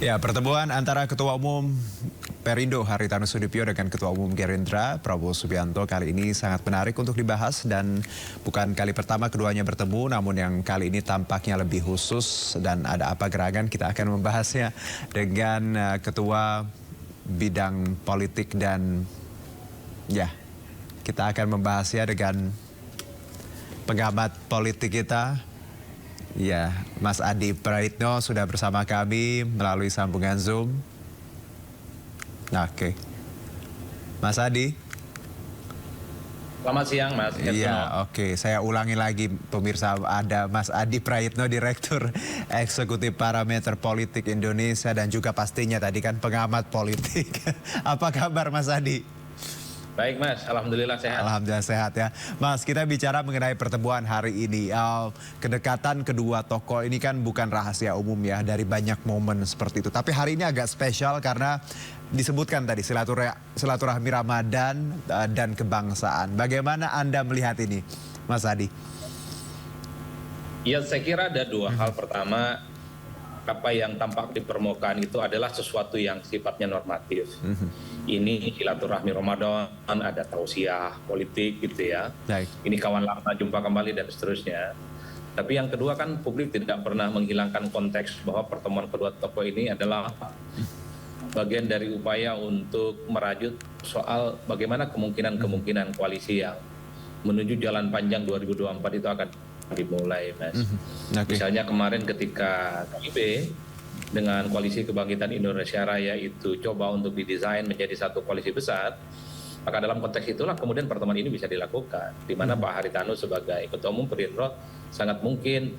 Ya, pertemuan antara Ketua Umum Perindo Haritanu Sudibyo dengan Ketua Umum Gerindra Prabowo Subianto kali ini sangat menarik untuk dibahas dan bukan kali pertama keduanya bertemu, namun yang kali ini tampaknya lebih khusus dan ada apa gerangan kita akan membahasnya dengan Ketua Bidang Politik dan ya kita akan membahasnya dengan pengamat politik kita. Ya, Mas Adi Praitno sudah bersama kami melalui sambungan Zoom. Oke. Mas Adi. Selamat siang, Mas. Iya, oke. Saya ulangi lagi pemirsa, ada Mas Adi Praitno, Direktur Eksekutif Parameter Politik Indonesia dan juga pastinya tadi kan pengamat politik. Apa kabar Mas Adi? Baik, Mas. Alhamdulillah sehat. Alhamdulillah sehat ya. Mas, kita bicara mengenai pertemuan hari ini. Kedekatan kedua tokoh ini kan bukan rahasia umum ya, dari banyak momen seperti itu. Tapi hari ini agak spesial karena disebutkan tadi silaturahmi Ramadan dan kebangsaan. Bagaimana Anda melihat ini, Mas Adi? Ya, saya kira ada dua hal. Pertama, apa yang tampak di permukaan itu adalah sesuatu yang sifatnya normatif. Ini silaturahmi Ramadan, ada tausiah politik gitu ya. Baik. Ini kawan lama jumpa kembali dan seterusnya. Tapi yang kedua kan publik tidak pernah menghilangkan konteks bahwa pertemuan kedua tokoh ini adalah bagian dari upaya untuk merajut soal bagaimana kemungkinan koalisi yang menuju jalan panjang 2024 itu akan dimulai, Mas. Okay. Misalnya kemarin ketika KIP dengan Koalisi Kebangkitan Indonesia Raya itu coba untuk didesain menjadi satu koalisi besar, maka dalam konteks itulah kemudian pertemuan ini bisa dilakukan, di mana Pak Haritanu sebagai Ketua Umum Perindo sangat mungkin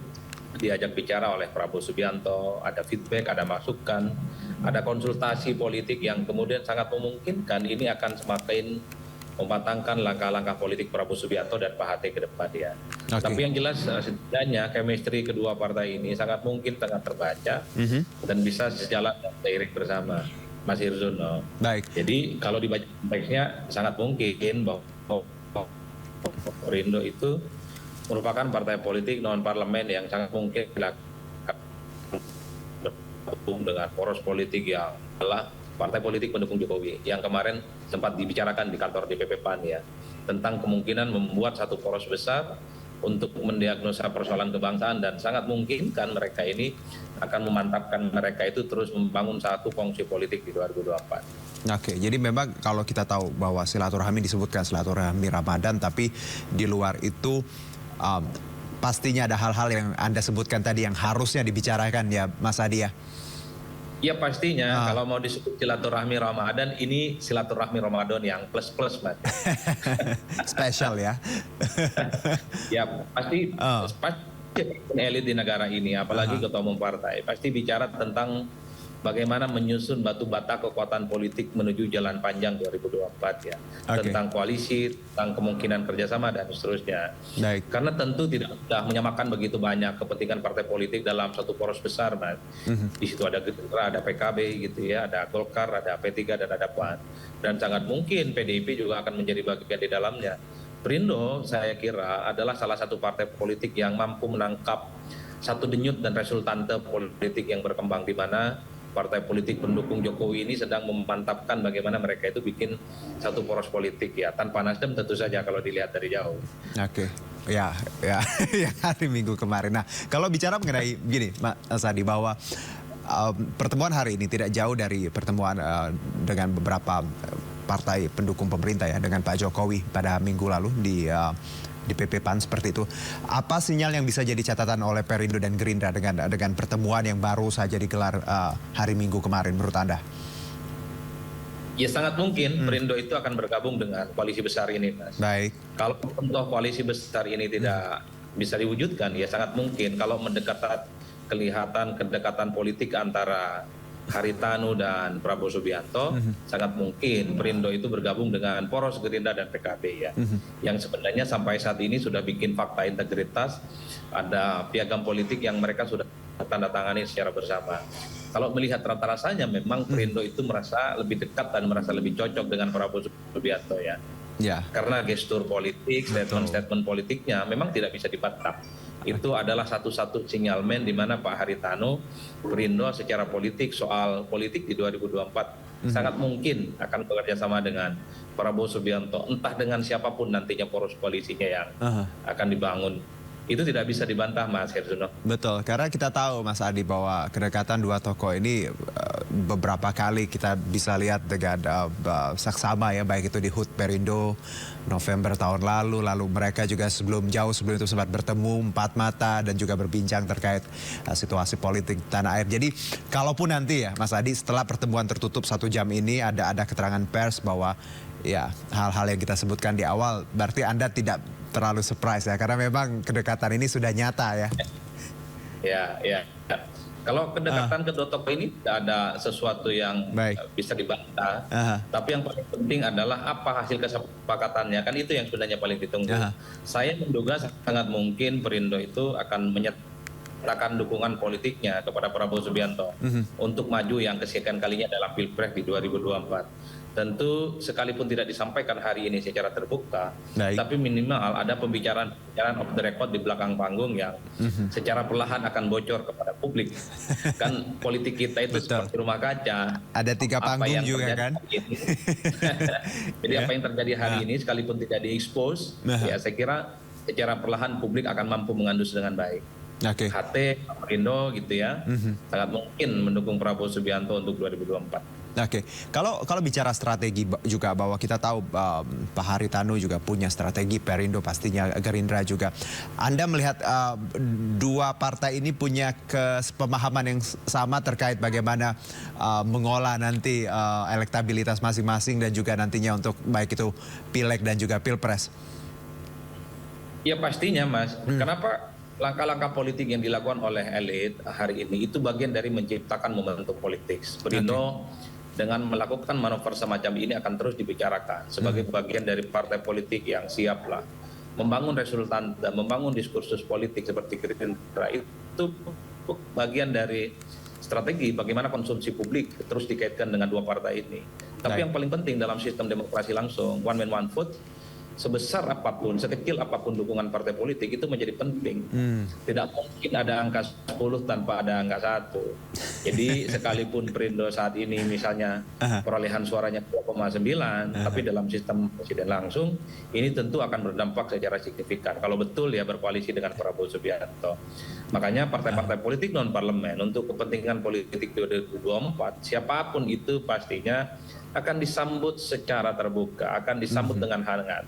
diajak bicara oleh Prabowo Subianto, ada feedback, ada masukan, ada konsultasi politik yang kemudian sangat memungkinkan ini akan semakin mematangkan langkah-langkah politik Prabowo Subianto dan Pak HT ke depan ya. Okay. Tapi yang jelas setidaknya chemistry kedua partai ini sangat mungkin sangat terbaca dan bisa sejalan dan seiring bersama, Mas Hirzono. Baik. Jadi kalau dibaca konteksnya sangat mungkin bahwa Perindo itu merupakan partai politik non parlemen yang sangat mungkin bergabung dengan poros politik yang adalah partai politik pendukung Jokowi yang kemarin sempat dibicarakan di kantor DPP PAN ya, tentang kemungkinan membuat satu poros besar untuk mendiagnosa persoalan kebangsaan dan sangat mungkin kan mereka ini akan memantapkan mereka itu terus membangun satu kongsi politik di 2024. Oke, jadi memang kalau kita tahu bahwa silaturahmi disebutkan silaturahmi Ramadan, tapi di luar itu pastinya ada hal-hal yang Anda sebutkan tadi yang harusnya dibicarakan ya Mas Adi ya? Ya pastinya kalau mau disebut silaturahmi Ramadan, ini silaturahmi Ramadan yang plus-plus, Mas. Spesial ya? Ya pasti elit di negara ini, apalagi ketua umum partai, pasti bicara tentang bagaimana menyusun batu bata kekuatan politik menuju jalan panjang 2024 ya. Okay. Tentang koalisi, tentang kemungkinan kerjasama dan seterusnya. Baik. Karena tentu tidak mudah menyamakan begitu banyak kepentingan partai politik dalam satu poros besar, Mas. Di situ ada Gerindra, ada PKB gitu ya, ada Golkar, ada P3 dan ada PAN. Dan sangat mungkin PDIP juga akan menjadi bagian di dalamnya. Perindo saya kira adalah salah satu partai politik yang mampu menangkap satu denyut dan resultante politik yang berkembang di mana partai politik pendukung Jokowi ini sedang memantapkan bagaimana mereka itu bikin satu poros politik ya, tanpa Nasdem tentu saja kalau dilihat dari jauh. Oke, ya hari Minggu kemarin. Nah, kalau bicara mengenai gini, Mas Adi, bahwa pertemuan hari ini tidak jauh dari pertemuan dengan beberapa partai pendukung pemerintah ya, dengan Pak Jokowi pada minggu lalu di PP PAN seperti itu. Apa sinyal yang bisa jadi catatan oleh Perindo dan Gerindra dengan pertemuan yang baru saja digelar hari Minggu kemarin menurut Anda? Ya sangat mungkin Perindo itu akan bergabung dengan koalisi besar ini, Mas. Baik. Kalau contoh koalisi besar ini tidak bisa diwujudkan, ya sangat mungkin kalau kelihatan kedekatan politik antara Haritanu dan Prabowo Subianto, sangat mungkin Perindo itu bergabung dengan poros Gerindra dan PKB ya, yang sebenarnya sampai saat ini sudah bikin fakta integritas, ada piagam politik yang mereka sudah tanda tangani secara bersama. Kalau melihat rata-rasanya memang Perindo itu merasa lebih dekat dan merasa lebih cocok dengan Prabowo Subianto ya. Karena gestur politik, statement-statement politiknya memang tidak bisa dibantah. Itu adalah satu-satu sinyalmen di mana Pak Haritanu Perindo secara politik, soal politik di 2024 sangat mungkin akan bekerja sama dengan Prabowo Subianto, entah dengan siapapun nantinya poros koalisinya yang akan dibangun. Itu tidak bisa dibantah, Mas Herzuno. Betul, karena kita tahu Mas Adi bahwa kedekatan dua tokoh ini beberapa kali kita bisa lihat dengan saksama ya, baik itu di HUT Perindo November tahun lalu mereka juga jauh sebelum itu sempat bertemu empat mata dan juga berbincang terkait situasi politik tanah air. Jadi kalaupun nanti ya Mas Adi setelah pertemuan tertutup 1 jam ini ada keterangan pers bahwa ya hal-hal yang kita sebutkan di awal, berarti Anda tidak terlalu surprise ya, karena memang kedekatan ini sudah nyata ya. Ya. Kalau kedekatan kedua tokoh ini tidak ada sesuatu yang bisa dibantah. Tapi yang paling penting adalah apa hasil kesepakatannya, kan itu yang sebenarnya paling ditunggu. Saya menduga sangat mungkin Perindo itu akan menyatakan dukungan politiknya kepada Prabowo Subianto untuk maju yang kesekian kalinya dalam Pilpres di 2024. Tentu sekalipun tidak disampaikan hari ini secara terbuka, tapi minimal ada pembicaraan off the record di belakang panggung yang secara perlahan akan bocor kepada publik. Kan politik kita itu seperti rumah kaca. Ada 3 panggung juga kan? Jadi apa yang terjadi hari ini sekalipun tidak diekspos, ya saya kira secara perlahan publik akan mampu mengandus dengan baik. HT, Perindo gitu ya, sangat mungkin mendukung Prabowo Subianto untuk 2024. Kalau bicara strategi juga, bahwa kita tahu Pak Haritanu juga punya strategi, Perindo pastinya, Gerindra juga. Anda melihat dua partai ini punya pemahaman yang sama terkait bagaimana mengolah nanti elektabilitas masing-masing dan juga nantinya untuk baik itu Pileg dan juga Pilpres? Ya pastinya Mas, kenapa langkah-langkah politik yang dilakukan oleh elit hari ini itu bagian dari menciptakan momentum politik. Perindo dengan melakukan manuver semacam ini akan terus dibicarakan sebagai bagian dari partai politik yang siaplah membangun resultan dan membangun diskursus politik seperti Gerindra. Itu bagian dari strategi bagaimana konsumsi publik terus dikaitkan dengan dua partai ini. Tapi yang paling penting dalam sistem demokrasi langsung, one man one vote, sebesar apapun, sekecil apapun dukungan partai politik itu menjadi penting. Tidak mungkin ada angka 10 tanpa ada angka 1. Jadi sekalipun Perindo saat ini misalnya perolehan suaranya 2,9, tapi dalam sistem presiden langsung, ini tentu akan berdampak secara signifikan. Kalau betul ya berkoalisi dengan Prabowo Subianto. Makanya partai-partai politik non-parlemen untuk kepentingan politik 2024, siapapun itu pastinya akan disambut secara terbuka, akan disambut dengan hangat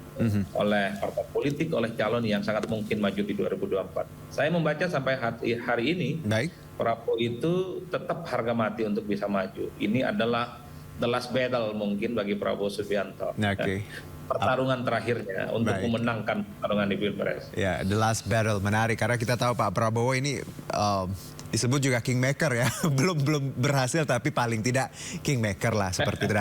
oleh partai politik, oleh calon yang sangat mungkin maju di 2024. Saya membaca sampai hari ini, Prabowo itu tetap harga mati untuk bisa maju. Ini adalah the last battle mungkin bagi Prabowo Subianto. Pertarungan terakhirnya untuk memenangkan pertarungan di Pilpres. Ya, the last battle, menarik karena kita tahu Pak Prabowo ini disebut juga kingmaker ya, belum berhasil tapi paling tidak kingmaker lah seperti itu.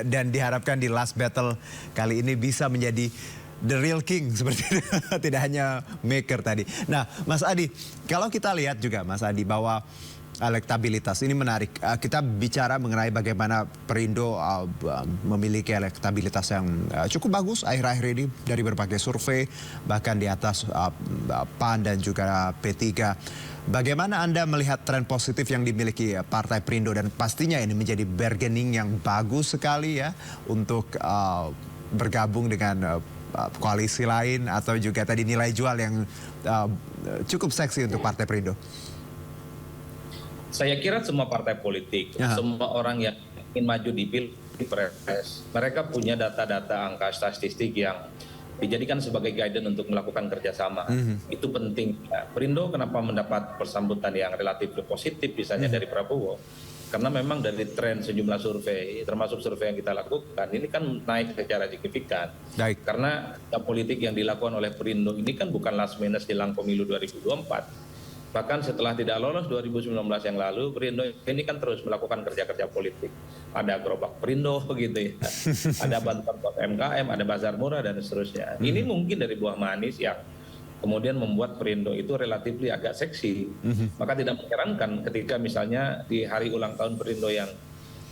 Dan diharapkan di last battle kali ini bisa menjadi the real king seperti itu, tidak hanya maker tadi. Nah, Mas Adi, kalau kita lihat juga Mas Adi bahwa elektabilitas ini menarik. Kita bicara mengenai bagaimana Perindo memiliki elektabilitas yang cukup bagus akhir-akhir ini dari berbagai survei, bahkan di atas PAN dan juga P3. Bagaimana Anda melihat tren positif yang dimiliki Partai Perindo, dan pastinya ini menjadi bargaining yang bagus sekali ya untuk bergabung dengan koalisi lain, atau juga tadi nilai jual yang cukup seksi untuk Partai Perindo? Saya kira semua partai politik, semua orang yang ingin maju di Pilpres, mereka punya data-data angka statistik yang dijadikan sebagai guidance untuk melakukan kerjasama. Itu penting. Perindo kenapa mendapat persambutan yang relatif positif misalnya dari Prabowo? Karena memang dari tren sejumlah survei, termasuk survei yang kita lakukan, ini kan naik secara signifikan. Karena politik yang dilakukan oleh Perindo ini kan bukan last minute jelang pemilu 2024. Bahkan setelah tidak lolos 2019 yang lalu, Perindo ini kan terus melakukan kerja-kerja politik. Ada gerobak Perindo gitu ya, ada bantuan buat MKM, ada bazar murah dan seterusnya. Ini mungkin dari buah manis yang kemudian membuat Perindo itu relatif agak seksi. Maka tidak mengherankan ketika misalnya di hari ulang tahun Perindo yang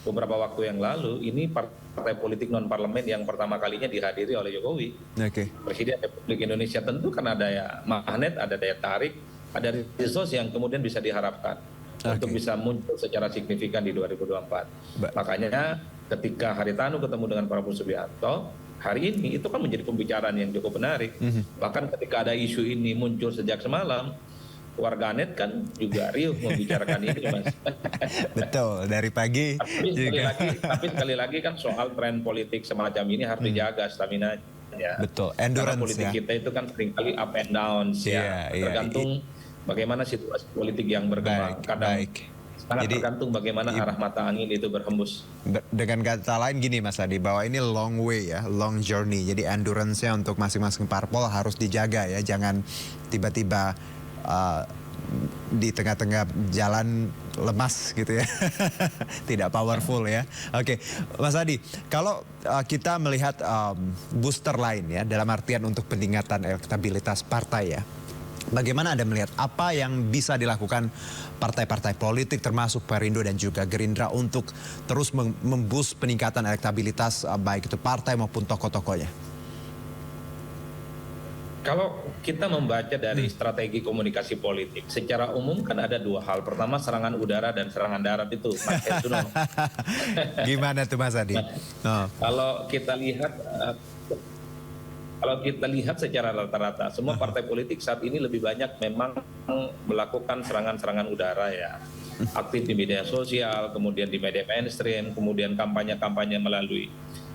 beberapa waktu yang lalu, ini partai politik non-parlemen yang pertama kalinya dihadiri oleh Jokowi. Presiden Republik Indonesia tentu kan ada ya magnet, ada daya tarik, ada resource yang kemudian bisa diharapkan untuk bisa muncul secara signifikan di 2024. Makanya ketika Haritanu ketemu dengan Prabowo Subianto hari ini, itu kan menjadi pembicaraan yang cukup menarik. Bahkan ketika ada isu ini muncul sejak semalam, warganet kan juga riuh membicarakan ini, Mas. Betul, dari pagi. Tapi sekali lagi kan soal tren politik semacam ini harus dijaga stamina. Ya. Betul, Karena endurance politik kita itu kan seringkali up and down, tergantung bagaimana situasi politik yang berkembang. Kadang sangat tergantung bagaimana arah mata angin itu berhembus. Dengan kata lain gini Mas Adi, bahwa ini long way ya, long journey. Jadi endurance-nya untuk masing-masing parpol harus dijaga ya, jangan tiba-tiba di tengah-tengah jalan lemas gitu ya. Tidak powerful ya. Oke, Mas Adi, kalau kita melihat booster lain ya, dalam artian untuk peningkatan elektabilitas partai ya, bagaimana Anda melihat apa yang bisa dilakukan partai-partai politik termasuk Perindo dan juga Gerindra untuk terus memboost peningkatan elektabilitas baik itu partai maupun tokoh-tokohnya? Kalau kita membaca dari strategi komunikasi politik, secara umum kan ada dua hal. Pertama, serangan udara dan serangan darat itu, Mas Hersuno. Gimana tuh Mas Adi? Kalau kita lihat secara rata-rata, semua partai politik saat ini lebih banyak memang melakukan serangan-serangan udara ya. Aktif di media sosial, kemudian di media mainstream, kemudian kampanye-kampanye melalui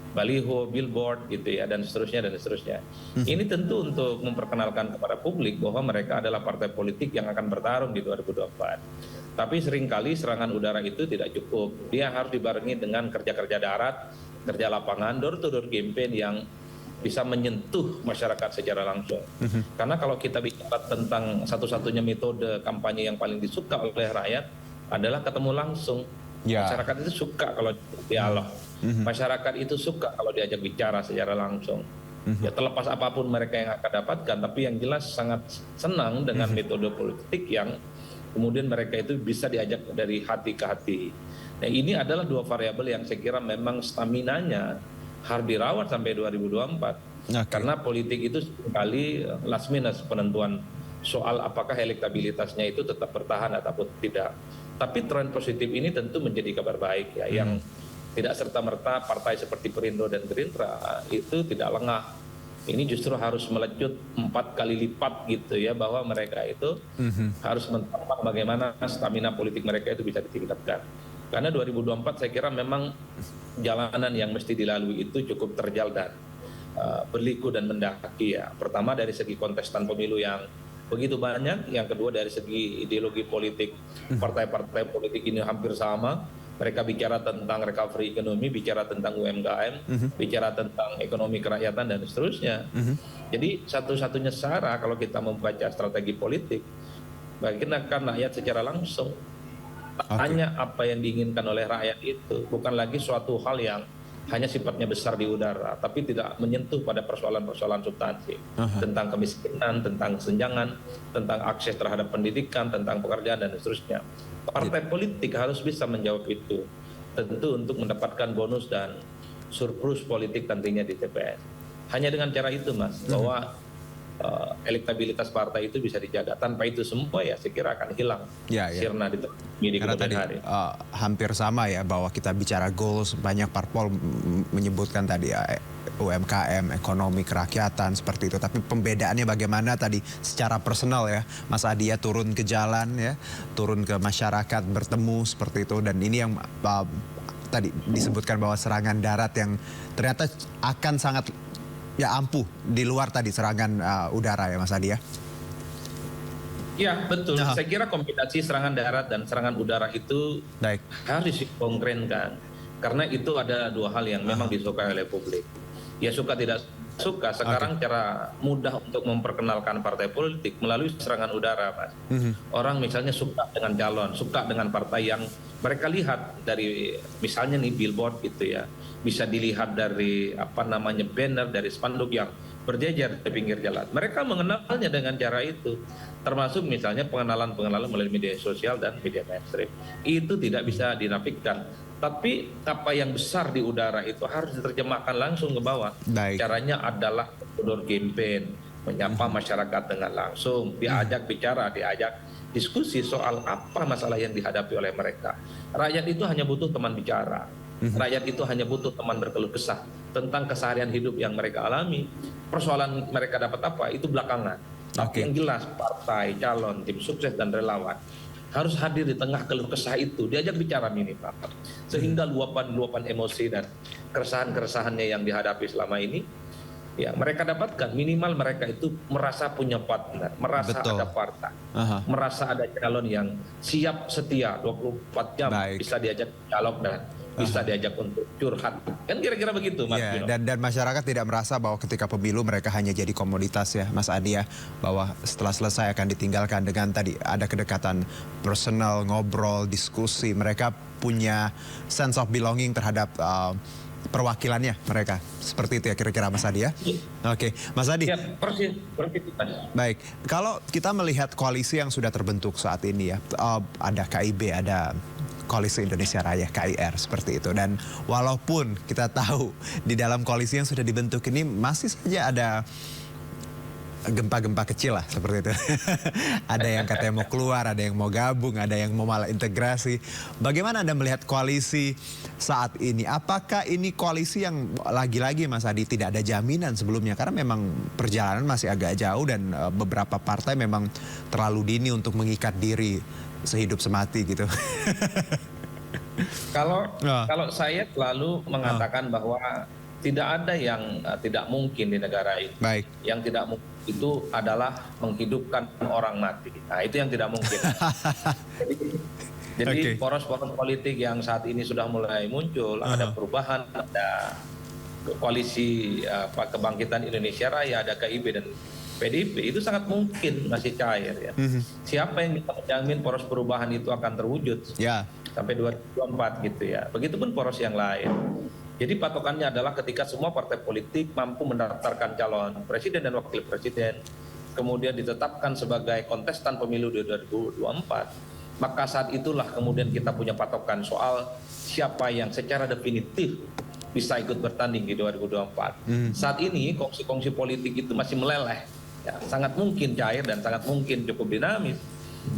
baliho, billboard gitu ya, dan seterusnya dan seterusnya. Ini tentu untuk memperkenalkan kepada publik bahwa mereka adalah partai politik yang akan bertarung di 2024. Tapi seringkali serangan udara itu tidak cukup. Dia harus dibarengi dengan kerja-kerja darat, kerja lapangan, door-to-door campaign yang bisa menyentuh masyarakat secara langsung. Karena kalau kita bicara tentang satu-satunya metode kampanye yang paling disuka oleh rakyat adalah ketemu langsung. Masyarakat itu suka kalau dialog. Masyarakat itu suka kalau diajak bicara secara langsung. Ya terlepas apapun mereka yang akan dapatkan, tapi yang jelas sangat senang dengan metode politik yang kemudian mereka itu bisa diajak dari hati ke hati. Nah ini adalah dua variabel yang saya kira memang staminanya harus dirawat sampai 2024. Karena politik itu sekali last minute penentuan soal apakah elektabilitasnya itu tetap bertahan ataupun tidak. Tapi tren positif ini tentu menjadi kabar baik ya, yang tidak serta-merta partai seperti Perindo dan Gerindra itu tidak lengah. Ini justru harus melecut 4 kali lipat gitu ya, bahwa mereka itu harus mentampak bagaimana stamina politik mereka itu bisa ditingkatkan. Karena 2024 saya kira memang jalanan yang mesti dilalui itu cukup terjal dan berliku dan mendaki ya. Pertama dari segi kontestan pemilu yang begitu banyak, yang kedua dari segi ideologi politik, partai-partai politik ini hampir sama. Mereka bicara tentang recovery ekonomi, bicara tentang UMKM, bicara tentang ekonomi kerakyatan dan seterusnya. Jadi satu-satunya cara kalau kita membaca strategi politik, bagaimana rakyat secara langsung tanya apa yang diinginkan oleh rakyat itu, bukan lagi suatu hal yang hanya sifatnya besar di udara, tapi tidak menyentuh pada persoalan-persoalan substansi tentang kemiskinan, tentang kesenjangan, tentang akses terhadap pendidikan, tentang pekerjaan dan seterusnya. Partai politik harus bisa menjawab itu, tentu untuk mendapatkan bonus dan surplus politik nantinya di TPS. Hanya dengan cara itu, Mas, bahwa elektabilitas partai itu bisa dijaga. Tanpa itu semua ya saya kira akan hilang sirna di karena tadi hampir sama ya, bahwa kita bicara goals, banyak parpol menyebutkan tadi ya, UMKM, ekonomi kerakyatan seperti itu. Tapi pembedaannya bagaimana tadi secara personal ya, Mas Adi ya, turun ke jalan ya, turun ke masyarakat, bertemu seperti itu. Dan ini yang tadi disebutkan bahwa serangan darat yang ternyata akan sangat ampuh di luar tadi serangan udara ya Mas Adi ya. Ya betul, saya kira kombinasi serangan darat dan serangan udara itu harus dikonkretkan. Karena itu ada dua hal yang memang disukai oleh publik. Ya suka tidak suka, sekarang cara mudah untuk memperkenalkan partai politik melalui serangan udara, Mas. Orang misalnya suka dengan calon, suka dengan partai yang mereka lihat dari misalnya nih billboard gitu ya, bisa dilihat dari banner, dari spanduk yang berjejer di pinggir jalan. Mereka mengenalnya dengan cara itu, termasuk misalnya pengenalan melalui media sosial dan media mainstream. Itu tidak bisa dinafikan. Tapi apa yang besar di udara itu harus diterjemahkan langsung ke bawah. Caranya adalah door campaign, menyapa masyarakat dengan langsung, diajak bicara, diajak diskusi soal apa masalah yang dihadapi oleh mereka. Rakyat itu hanya butuh teman bicara. Rakyat itu hanya butuh teman berkeluh kesah tentang keseharian hidup yang mereka alami. Persoalan mereka dapat apa, itu belakangan. Tapi yang jelas, partai, calon, tim sukses, dan relawan harus hadir di tengah keluh kesah itu, diajak bicara minimal. Sehingga luapan-luapan emosi dan keresahan-keresahannya yang dihadapi selama ini, ya mereka dapatkan. Minimal mereka itu merasa punya partner, merasa ada partai, merasa ada calon yang siap setia 24 jam, bisa diajak dialog dan bisa diajak untuk curhat. Kan kira-kira begitu, Mas Bino. Dan masyarakat tidak merasa bahwa ketika pemilu mereka hanya jadi komoditas ya, Mas Adi ya. Bahwa setelah selesai akan ditinggalkan dengan tadi ada kedekatan personal, ngobrol, diskusi. Mereka punya sense of belonging terhadap perwakilannya mereka. Seperti itu ya kira-kira Mas Adi ya. Oke, Mas Adi. Ya, persis. Baik, kalau kita melihat koalisi yang sudah terbentuk saat ini ya, ada KIB, ada Koalisi Indonesia Raya, KIR, seperti itu. Dan walaupun kita tahu di dalam koalisi yang sudah dibentuk ini masih saja ada gempa-gempa kecil lah, seperti itu. Ada yang katanya mau keluar, ada yang mau gabung, ada yang mau malah integrasi. Bagaimana Anda melihat koalisi saat ini? Apakah ini koalisi yang lagi-lagi Mas Adi tidak ada jaminan sebelumnya? Karena memang perjalanan masih agak jauh dan beberapa partai memang terlalu dini untuk mengikat diri sehidup semati gitu. Kalau saya selalu mengatakan bahwa tidak ada yang tidak mungkin di negara ini. Baik. Yang tidak mungkin itu adalah menghidupkan orang mati. Nah, itu yang tidak mungkin. Jadi poros-poros politik yang saat ini sudah mulai muncul, ada perubahan, ada koalisi kebangkitan Indonesia Raya, ada KIB dan PDIP, itu sangat mungkin masih cair ya. Siapa yang bisa menjamin poros perubahan itu akan terwujud sampai 2024 gitu ya. Begitupun poros yang lain. Jadi patokannya adalah ketika semua partai politik mampu mendaftarkan calon presiden dan wakil presiden, kemudian ditetapkan sebagai kontestan pemilu 2024, maka saat itulah kemudian kita punya patokan soal siapa yang secara definitif bisa ikut bertanding di 2024. Saat ini kongsi-kongsi politik itu masih meleleh. Ya, sangat mungkin cair dan sangat mungkin cukup dinamis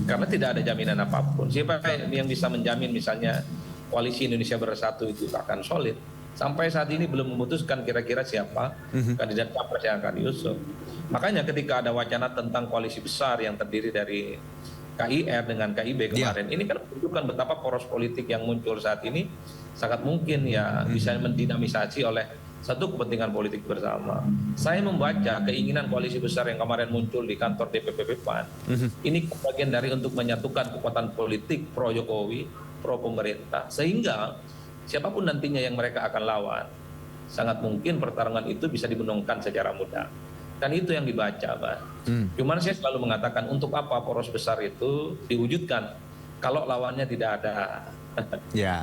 karena tidak ada jaminan apapun. Siapa yang bisa menjamin misalnya koalisi Indonesia Bersatu itu akan solid? Sampai saat ini belum memutuskan kira-kira siapa kandidat capres yang akan diusung. Makanya ketika ada wacana tentang koalisi besar yang terdiri dari KIR dengan KIB kemarin, ini kan menunjukkan betapa poros politik yang muncul saat ini sangat mungkin ya bisa mendinamisasi oleh satu kepentingan politik bersama. Saya membaca keinginan koalisi besar yang kemarin muncul di kantor DPP PAN. Ini bagian dari untuk menyatukan kekuatan politik pro Jokowi, pro pemerintah. Sehingga siapapun nantinya yang mereka akan lawan, sangat mungkin pertarungan itu bisa dimenangkan secara mudah. Kan itu yang dibaca, Pak. Cuman saya selalu mengatakan untuk apa poros besar itu diwujudkan kalau lawannya tidak ada.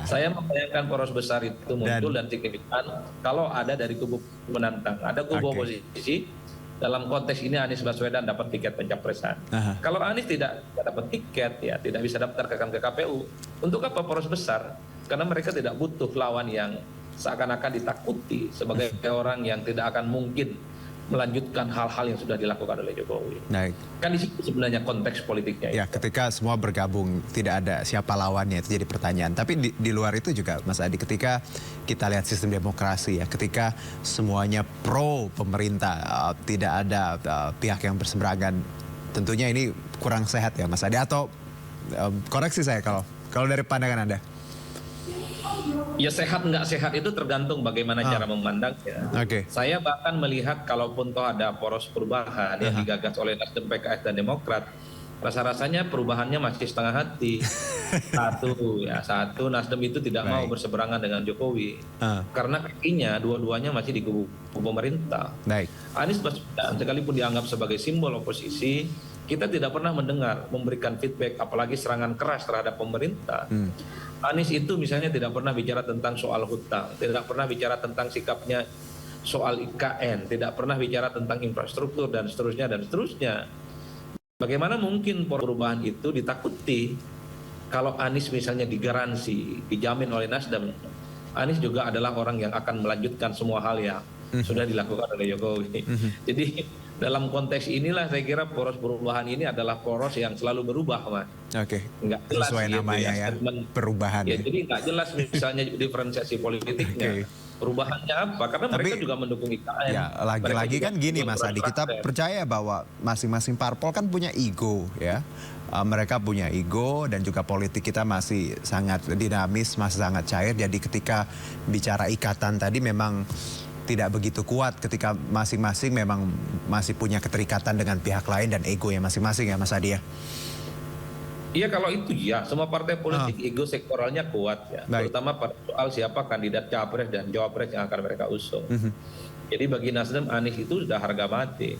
Saya membayangkan poros besar itu muncul dan signifikan kalau ada dari kubu penantang, ada kubu oposisi. Dalam konteks ini Anies Baswedan dapat tiket pencapresan. Kalau Anies tidak dapat tiket, ya tidak bisa daftarkan ke KPU. Untuk apa poros besar? Karena mereka tidak butuh lawan yang seakan-akan ditakuti sebagai orang yang tidak akan mungkin melanjutkan hal-hal yang sudah dilakukan oleh Jokowi. Kan di situ sebenarnya konteks politiknya. Ya, ketika semua bergabung tidak ada siapa lawannya, itu jadi pertanyaan. Tapi di luar itu juga Mas Adi, ketika kita lihat sistem demokrasi ya, ketika semuanya pro pemerintah, tidak ada pihak yang berseberangan, tentunya ini kurang sehat ya Mas Adi. Atau koreksi saya kalau dari pandangan Anda. Ya sehat nggak sehat itu tergantung bagaimana cara memandangnya. Saya bahkan melihat kalaupun toh ada poros perubahan yang digagas oleh Nasdem, PKS dan Demokrat, rasa-rasanya perubahannya masih setengah hati. Satu Nasdem itu tidak mau berseberangan dengan Jokowi karena kakinya dua-duanya masih di kubu pemerintah. Anies Baswedan sekalipun dianggap sebagai simbol oposisi, kita tidak pernah mendengar memberikan feedback apalagi serangan keras terhadap pemerintah. Anies itu misalnya tidak pernah bicara tentang soal hutang, tidak pernah bicara tentang sikapnya soal IKN, tidak pernah bicara tentang infrastruktur dan seterusnya. Bagaimana mungkin perubahan itu ditakuti kalau Anies misalnya digaransi, dijamin oleh Nasdem, Anies juga adalah orang yang akan melanjutkan semua hal yang sudah dilakukan oleh Jokowi. Jadi dalam konteks inilah saya kira poros perubahan ini adalah poros yang selalu berubah, Mas. Oke. Nggak jelas Sesuai gitu namanya ya, perubahan. Ya, jadi nggak jelas misalnya diferensiasi politiknya. Perubahannya apa? Karena mereka juga mendukung IKN. Ya, lagi-lagi kan gini Mas Adi, kita percaya bahwa masing-masing parpol kan punya ego ya. Mereka punya ego dan juga politik kita masih sangat dinamis, masih sangat cair. Jadi ketika bicara ikatan tadi memang tidak begitu kuat ketika masing-masing memang masih punya keterikatan dengan pihak lain dan ego yang masing-masing ya Mas Adi ya. Iya, kalau itu ya, semua partai politik ego sektoralnya kuat ya. Baik. Terutama pada soal siapa kandidat capres dan cawapres yang akan mereka usung. Jadi bagi Nasdem, Anies itu sudah harga mati.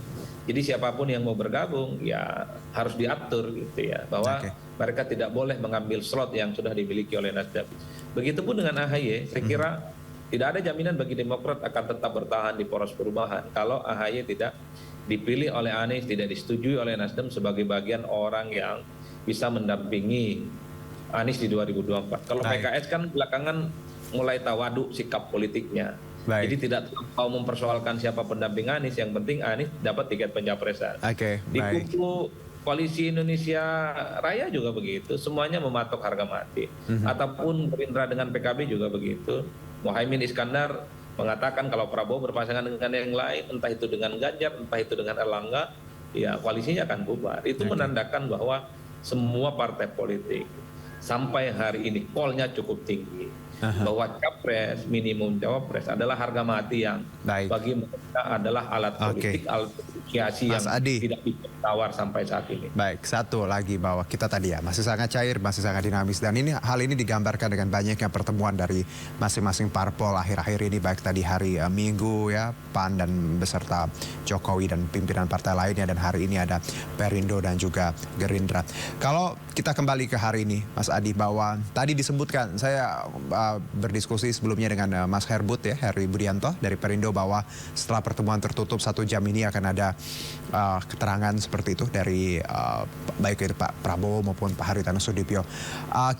Jadi siapapun yang mau bergabung ya harus diatur gitu ya, bahwa mereka tidak boleh mengambil slot yang sudah dimiliki oleh Nasdem. Begitupun dengan AHY, saya kira tidak ada jaminan bagi Demokrat akan tetap bertahan di poros perubahan kalau AHY tidak dipilih oleh Anies, tidak disetujui oleh Nasdem sebagai bagian orang yang bisa mendampingi Anies di 2024. Kalau PKS kan belakangan mulai tawaduk sikap politiknya. Jadi tidak mau mempersoalkan siapa pendamping Anies, yang penting Anies dapat tiket pencapresan. Di kubu Koalisi Indonesia Raya juga begitu, semuanya mematok harga mati. Ataupun Gerindra dengan PKB juga begitu. Muhaimin Iskandar mengatakan kalau Prabowo berpasangan dengan yang lain, entah itu dengan Ganjar, entah itu dengan Erlangga, ya koalisinya akan bubar. Itu menandakan bahwa semua partai politik sampai hari ini call-nya cukup tinggi. Bahwa capres, minimum cawapres adalah harga mati yang bagi mereka adalah alat politik, alat negosiasi yang tidak ditawar sampai saat ini. Baik, satu lagi bahwa kita tadi ya masih sangat cair, masih sangat dinamis, dan ini hal ini digambarkan dengan banyaknya pertemuan dari masing-masing parpol akhir-akhir ini, baik tadi hari Minggu ya PAN dan beserta Jokowi dan pimpinan partai lainnya, dan hari ini ada Perindo dan juga Gerindra. Kalau kita kembali ke hari ini Mas Adi, bahwa tadi disebutkan, saya berdiskusi sebelumnya dengan Mas Herbut ya, Heri Budianto dari Perindo, bahwa setelah pertemuan tertutup 1 jam ini akan ada keterangan seperti itu dari baik itu Pak Prabowo maupun Pak Haritanu Sudibyo.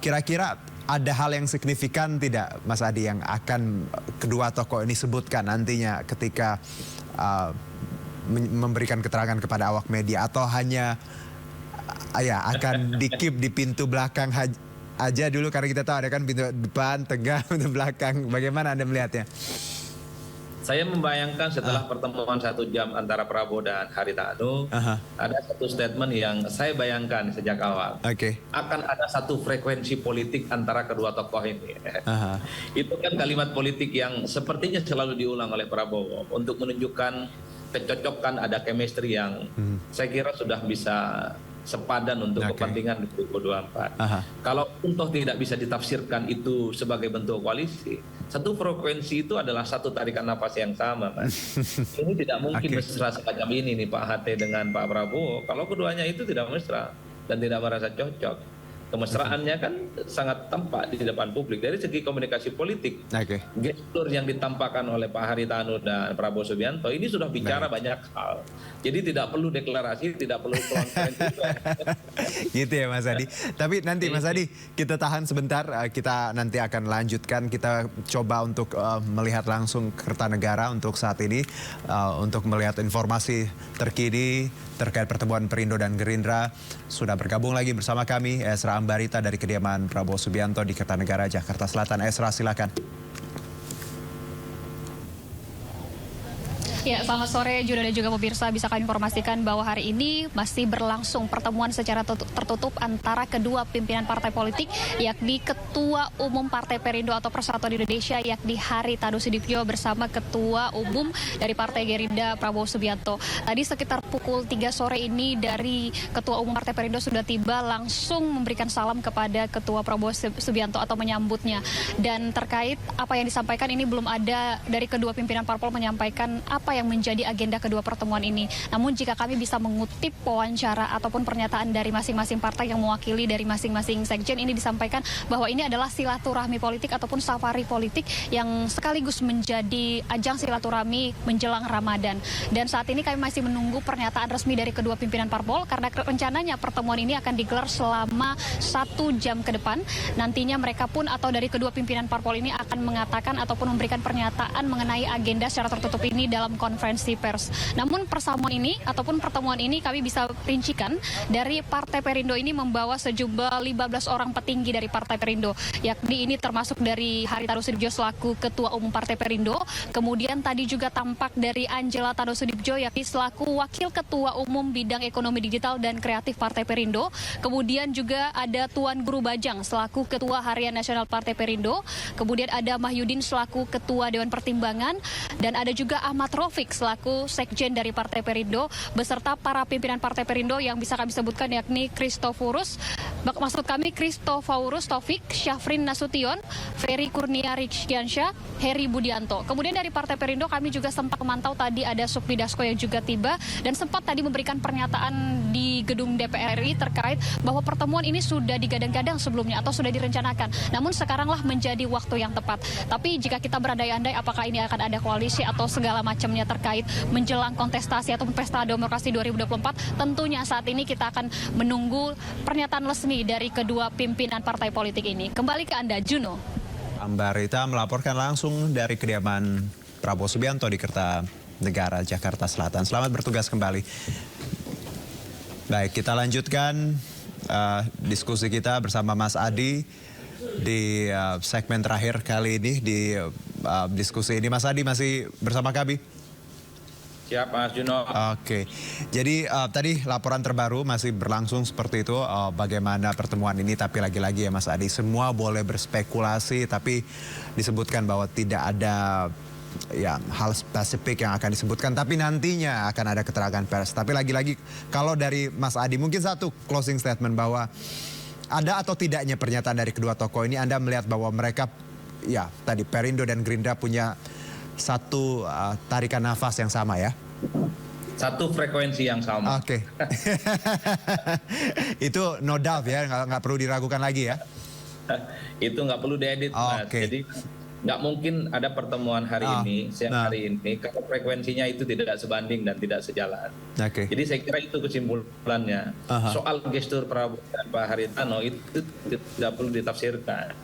Kira-kira ada hal yang signifikan tidak Mas Adi yang akan kedua tokoh ini sebutkan nantinya ketika memberikan keterangan kepada awak media, atau hanya ya akan dikip di pintu belakang aja dulu, karena kita tahu ada kan pintu depan, tengah, pintu belakang. Bagaimana Anda melihatnya? Saya membayangkan setelah pertemuan 1 jam antara Prabowo dan Haritanu, ada satu statement yang saya bayangkan sejak awal. Akan ada satu frekuensi politik antara kedua tokoh ini. Itu kan kalimat politik yang sepertinya selalu diulang oleh Prabowo untuk menunjukkan kecocokan, ada chemistry yang saya kira sudah bisa sepadan untuk kepentingan 2024. Kalau toh tidak bisa ditafsirkan itu sebagai bentuk koalisi, satu frekuensi itu adalah satu tarikan nafas yang sama, Mas. Ini tidak mungkin mesra semacam ini nih Pak HT dengan Pak Prabowo kalau keduanya itu tidak mesra dan tidak merasa cocok. Kemesraannya kan sangat tampak di depan publik. Dari segi komunikasi politik, gestur yang ditampakkan oleh Pak Haritanu dan Prabowo Subianto ini sudah bicara banyak hal. Jadi tidak perlu deklarasi, tidak perlu konferensi. Gitu ya Mas Adi. Tapi nanti Mas Adi, kita tahan sebentar. Kita nanti akan lanjutkan. Kita coba untuk melihat langsung Kertanegara untuk saat ini. Untuk melihat informasi terkini terkait pertemuan Perindo dan Gerindra. Sudah bergabung lagi bersama kami Esra Ambarita dari kediaman Prabowo Subianto di Kertanegara, Jakarta Selatan. Esra, silakan. Ya, selamat sore Juda dan juga pemirsa. Bisa kami informasikan bahwa hari ini masih berlangsung pertemuan secara tertutup antara kedua pimpinan partai politik, yakni Ketua Umum Partai Perindo atau Persatuan Indonesia, yakni Haritanu Sudibyo, bersama Ketua Umum dari Partai Gerindra Prabowo Subianto. Tadi sekitar pukul 3 sore ini dari Ketua Umum Partai Perindo sudah tiba, langsung memberikan salam kepada Ketua Prabowo Subianto atau menyambutnya. Dan terkait apa yang disampaikan ini belum ada dari kedua pimpinan parpol menyampaikan apa yang menjadi agenda kedua pertemuan ini. Namun jika kami bisa mengutip wawancara ataupun pernyataan dari masing-masing partai yang mewakili dari masing-masing sekjen, ini disampaikan bahwa ini adalah silaturahmi politik ataupun safari politik yang sekaligus menjadi ajang silaturahmi menjelang Ramadan. Dan saat ini kami masih menunggu pernyataan resmi dari kedua pimpinan parpol karena rencananya pertemuan ini akan digelar selama 1 jam ke depan. Nantinya mereka pun atau dari kedua pimpinan parpol ini akan mengatakan ataupun memberikan pernyataan mengenai agenda secara tertutup ini dalam konteks konferensi pers. Namun pertemuan ini kami bisa rincikan dari Partai Perindo ini membawa sejumlah 15 orang petinggi dari Partai Perindo, yakni ini termasuk dari Haritanu Sudibyo selaku Ketua Umum Partai Perindo, kemudian tadi juga tampak dari Angela Tano Sudibyo yakni selaku Wakil Ketua Umum Bidang Ekonomi Digital dan Kreatif Partai Perindo, kemudian juga ada Tuan Guru Bajang selaku Ketua Harian Nasional Partai Perindo, kemudian ada Mahyudin selaku Ketua Dewan Pertimbangan, dan ada juga Ahmad Rafiq selaku Sekjen dari Partai Perindo, beserta para pimpinan Partai Perindo yang bisa kami sebutkan yakni Kristoforus Taufik, Syafrin Nasution, Ferry Kurnia Rizkiansyah, Heri Budianto. Kemudian dari Partai Perindo kami juga sempat memantau tadi ada Sukmi Dasko yang juga tiba dan sempat tadi memberikan pernyataan di gedung DPR RI terkait bahwa pertemuan ini sudah digadang-gadang sebelumnya atau sudah direncanakan. Namun sekaranglah menjadi waktu yang tepat. Tapi jika kita berandai-andai apakah ini akan ada koalisi atau segala macamnya terkait menjelang kontestasi atau pesta demokrasi 2024, tentunya saat ini kita akan menunggu pernyataan resmi dari kedua pimpinan partai politik ini. Kembali ke Anda, Juno. Ambarita melaporkan langsung dari kediaman Prabowo Subianto di Kertanegara, Jakarta Selatan. Selamat bertugas kembali. Baik, kita lanjutkan diskusi kita bersama Mas Adi di segmen terakhir kali ini di diskusi ini. Mas Adi masih bersama kami? Siap, Mas Juno. Oke, jadi tadi laporan terbaru masih berlangsung seperti itu, bagaimana pertemuan ini, tapi lagi-lagi ya Mas Adi, semua boleh berspekulasi, tapi disebutkan bahwa tidak ada ya hal spesifik yang akan disebutkan, tapi nantinya akan ada keterangan pers. Tapi lagi-lagi kalau dari Mas Adi, mungkin satu closing statement bahwa ada atau tidaknya pernyataan dari kedua tokoh ini, Anda melihat bahwa mereka, ya tadi Perindo dan Gerindra punya satu tarikan nafas yang sama ya? Satu frekuensi yang sama. Oke. Itu no doubt ya, nggak perlu diragukan lagi ya? Itu nggak perlu diedit, Mas. Jadi nggak mungkin ada pertemuan hari hari ini kalau frekuensinya itu tidak sebanding dan tidak sejalan. Jadi saya kira itu kesimpulannya. Soal gestur Prabowo dan Pak Haritano itu tidak perlu ditafsirkan.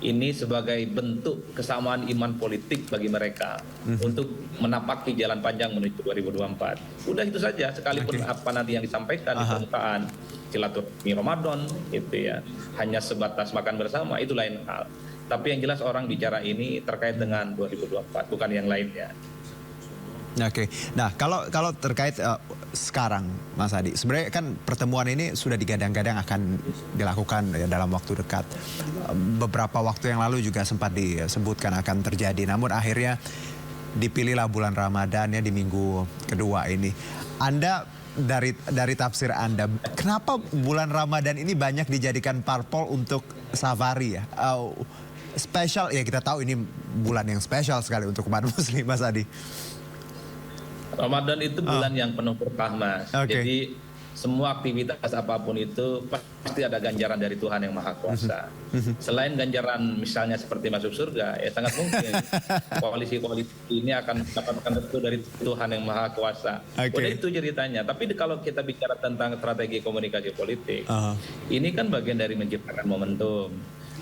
Ini sebagai bentuk kesamaan iman politik bagi mereka untuk menapaki jalan panjang menuju 2024. Udah itu saja, sekalipun apa nanti yang disampaikan di permukaan silaturahmi Ramadan itu ya hanya sebatas makan bersama, itu lain hal. Tapi yang jelas orang bicara ini terkait dengan 2024, bukan yang lainnya. Oke, nah kalau terkait sekarang Mas Adi, sebenarnya kan pertemuan ini sudah digadang-gadang akan dilakukan ya, dalam waktu dekat. Beberapa waktu yang lalu juga sempat disebutkan akan terjadi, namun akhirnya dipilihlah bulan Ramadan ya di minggu kedua ini. Anda dari tafsir Anda, kenapa bulan Ramadan ini banyak dijadikan parpol untuk safari ya? Spesial ya, kita tahu ini bulan yang spesial sekali untuk umat muslim, Mas Adi. Ramadan itu bulan yang penuh berkah, Mas. Jadi semua aktivitas apapun itu pasti ada ganjaran dari Tuhan yang Maha Kuasa. Selain ganjaran misalnya seperti masuk surga, ya sangat mungkin koalisi-koalisi ini akan mendapatkan restu dari Tuhan yang Maha Kuasa. Udah itu ceritanya. Tapi kalau kita bicara tentang strategi komunikasi politik, ini kan bagian dari menciptakan momentum.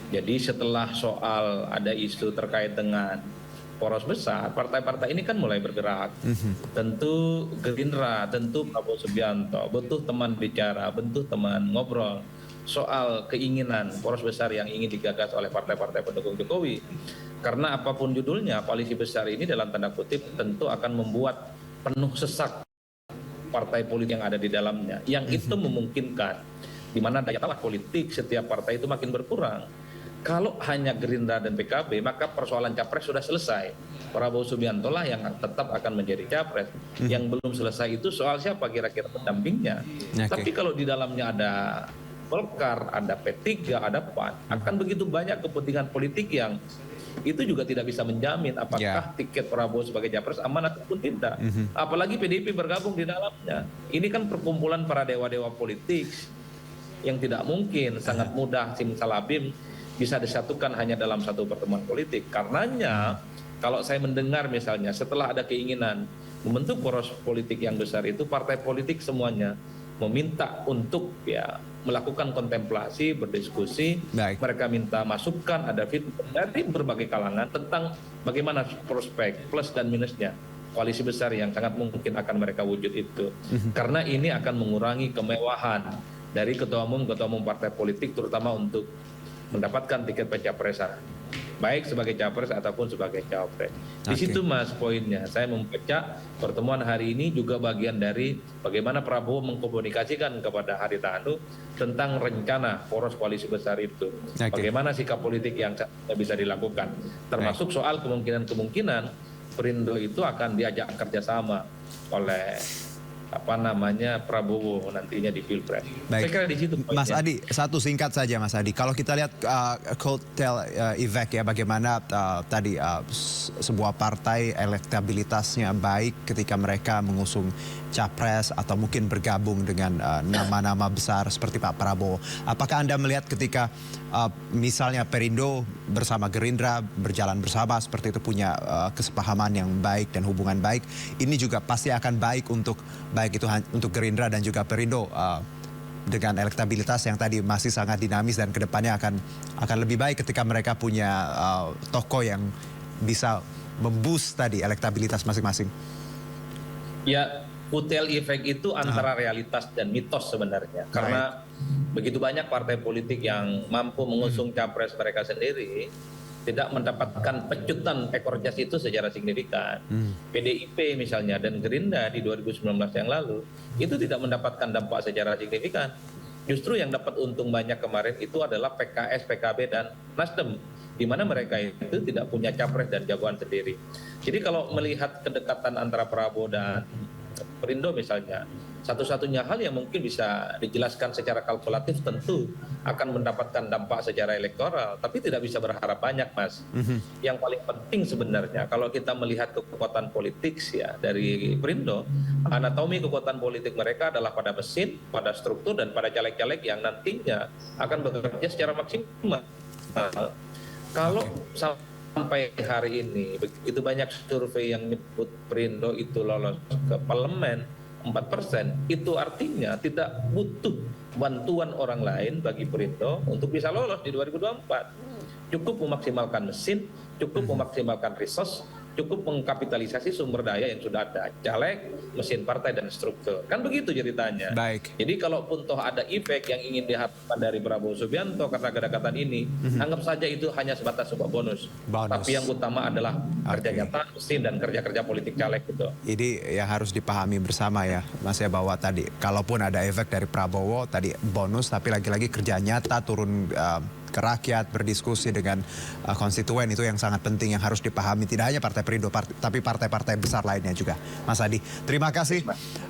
Jadi setelah soal ada isu terkait dengan poros besar, partai-partai ini kan mulai bergerak. Tentu Gerindra, tentu Prabowo Subianto butuh teman bicara, butuh teman ngobrol soal keinginan poros besar yang ingin digagas oleh partai-partai pendukung Jokowi. Karena apapun judulnya, koalisi besar ini dalam tanda kutip tentu akan membuat penuh sesak partai politik yang ada di dalamnya. Yang itu memungkinkan di mana daya tawar politik setiap partai itu makin berkurang. Kalau hanya Gerindra dan PKB, maka persoalan capres sudah selesai. Prabowo Subianto lah yang tetap akan menjadi capres. Yang belum selesai itu soal siapa kira-kira pendampingnya. Tapi kalau di dalamnya ada Golkar, ada P3, ada PAN, akan begitu banyak kepentingan politik yang itu juga tidak bisa menjamin apakah tiket Prabowo sebagai capres aman ataupun tidak. Apalagi PDIP bergabung di dalamnya. Ini kan perkumpulan para dewa-dewa politik yang tidak mungkin sangat mudah simsalabim bisa disatukan hanya dalam satu pertemuan politik. Karenanya kalau saya mendengar misalnya setelah ada keinginan membentuk poros politik yang besar itu, partai politik semuanya meminta untuk ya melakukan kontemplasi, berdiskusi. Mereka minta masukan, ada feedback dari berbagai kalangan tentang bagaimana prospek plus dan minusnya. koalisi besar yang sangat mungkin akan mereka wujud itu. Karena ini akan mengurangi kemewahan dari ketua umum partai politik, terutama untuk mendapatkan tiket pencapresan, baik sebagai capres ataupun sebagai cawapres. Di situ Mas poinnya. Saya membaca pertemuan hari ini juga bagian dari bagaimana Prabowo mengkomunikasikan kepada Haritanu tentang rencana poros koalisi besar itu. Bagaimana sikap politik yang bisa dilakukan. Termasuk soal kemungkinan Perindo itu akan diajak kerjasama oleh Prabowo nantinya di Pilpres. Saya kira di situ poinnya. Mas Adi, satu singkat saja Mas Adi. Kalau kita lihat coattail effect ya, bagaimana tadi sebuah partai elektabilitasnya baik ketika mereka mengusung capres atau mungkin bergabung dengan nama-nama besar seperti Pak Prabowo. Apakah Anda melihat ketika misalnya Perindo bersama Gerindra berjalan bersama seperti itu, punya kesepahaman yang baik dan hubungan baik, ini juga pasti akan baik untuk baik itu untuk Gerindra dan juga Perindo dengan elektabilitas yang tadi masih sangat dinamis dan kedepannya akan lebih baik ketika mereka punya tokoh yang bisa memboost tadi elektabilitas masing-masing. Ya, kutel efek itu antara realitas dan mitos sebenarnya. Karena begitu banyak partai politik yang mampu mengusung capres mereka sendiri, tidak mendapatkan pecutan ekor jas itu secara signifikan. PDIP misalnya dan Gerindra di 2019 yang lalu itu tidak mendapatkan dampak secara signifikan. Justru yang dapat untung banyak kemarin itu adalah PKS, PKB dan Nasdem, di mana mereka itu tidak punya capres dan jagoan sendiri. Jadi kalau melihat kedekatan antara Prabowo dan Perindo misalnya, satu-satunya hal yang mungkin bisa dijelaskan secara kalkulatif tentu akan mendapatkan dampak secara elektoral, tapi tidak bisa berharap banyak, Mas. Yang paling penting sebenarnya kalau kita melihat kekuatan politik ya dari Perindo, anatomi kekuatan politik mereka adalah pada mesin, pada struktur dan pada caleg-caleg yang nantinya akan bekerja secara maksimal. Kalau sampai hari ini begitu banyak survei yang menyebut Perindo itu lolos ke parlemen 4%, itu artinya tidak butuh bantuan orang lain bagi Perindo untuk bisa lolos di 2024. Cukup memaksimalkan mesin, cukup memaksimalkan resource, cukup mengkapitalisasi sumber daya yang sudah ada, caleg, mesin partai dan struktur. Kan begitu ceritanya. Baik. Jadi kalaupun toh ada efek yang ingin diharapkan dari Prabowo Subianto karena kedekatan ini, anggap saja itu hanya sebatas sebuah bonus. Tapi yang utama adalah kerja nyata, mesin dan kerja-kerja politik caleg gitu. Ini yang harus dipahami bersama ya, Mas ya, bahwa tadi kalaupun ada efek dari Prabowo tadi bonus, tapi lagi-lagi kerja nyata, turun ke rakyat, berdiskusi dengan konstituen, itu yang sangat penting yang harus dipahami, tidak hanya Partai Perindo tapi partai-partai besar lainnya juga. Mas Adi, terima kasih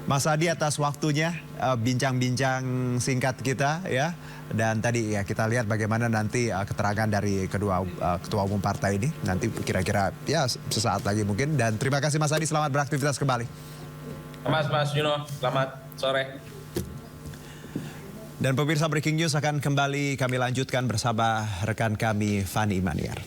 Mas Adi atas waktunya, bincang-bincang singkat kita ya, dan tadi ya kita lihat bagaimana nanti keterangan dari kedua ketua umum partai ini nanti kira-kira ya sesaat lagi mungkin. Dan terima kasih Mas Adi, selamat beraktivitas kembali. Mas Yuno, selamat sore. Dan pemirsa, Breaking News akan kembali kami lanjutkan bersama rekan kami Fani Imaniar.